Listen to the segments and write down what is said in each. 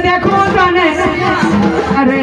देखो जाने अरे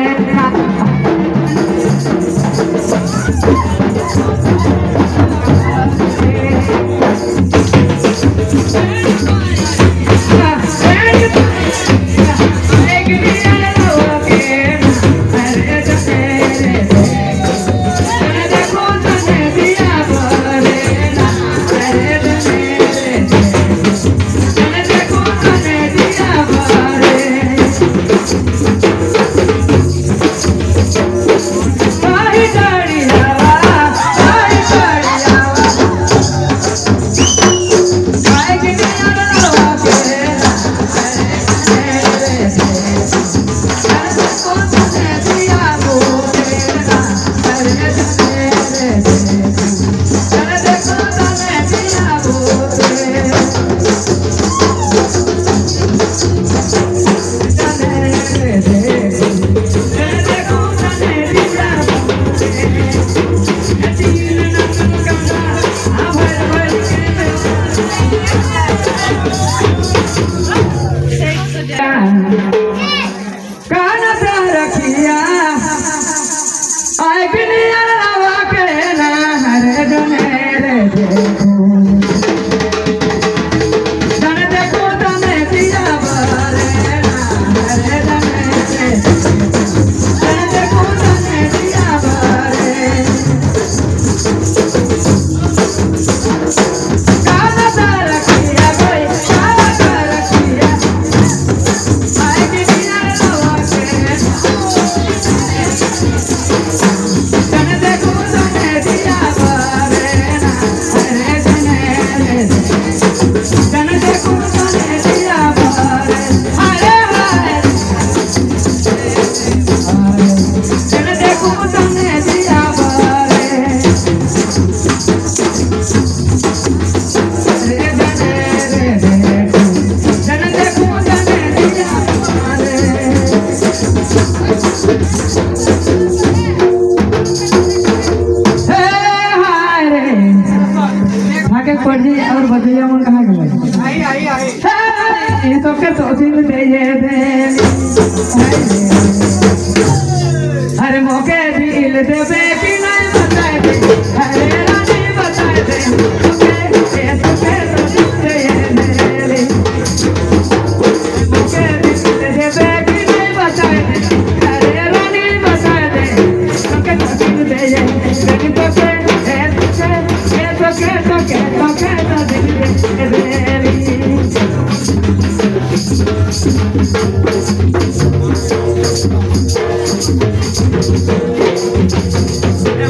और बजैया मन कहाँ गए आई तो के तो दिल दे अरे मौके दिल देवे कि नहीं बताए दे अरे रानी बताए दे तो के तो दिल दे मौके दिल देवे कि नहीं बताए दे अरे रानी बताए दे तो के तो दिल दे लेकिन तो के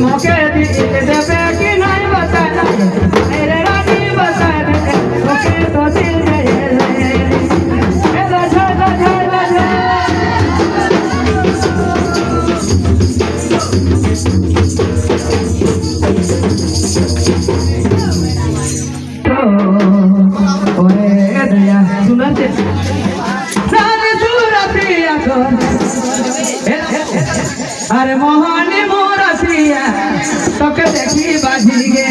मौके दिल देवे कि नहीं बताए मेरे रानी बताए मौके तो दिल अरे मोहनी मोरसिया तो के देखी बाजी गे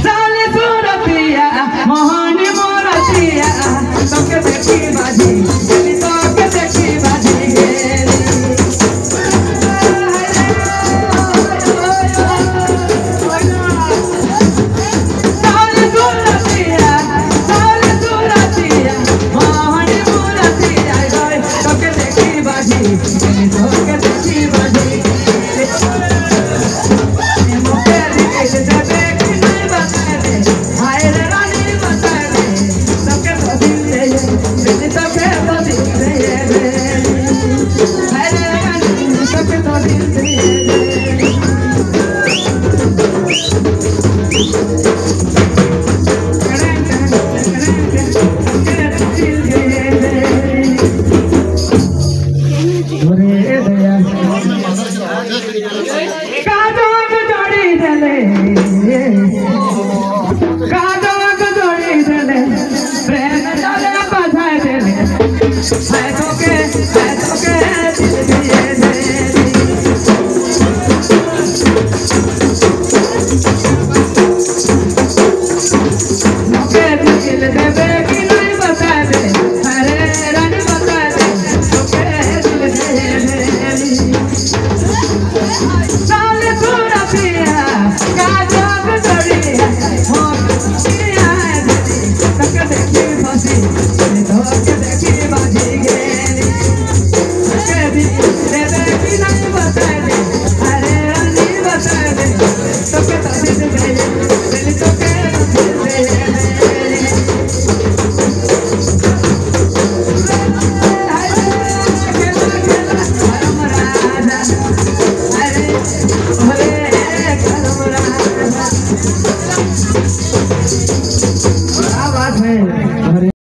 साले सूरतिया मोहनी मोरसिया तो के देखी बाजी तो के देखी बाजी गे का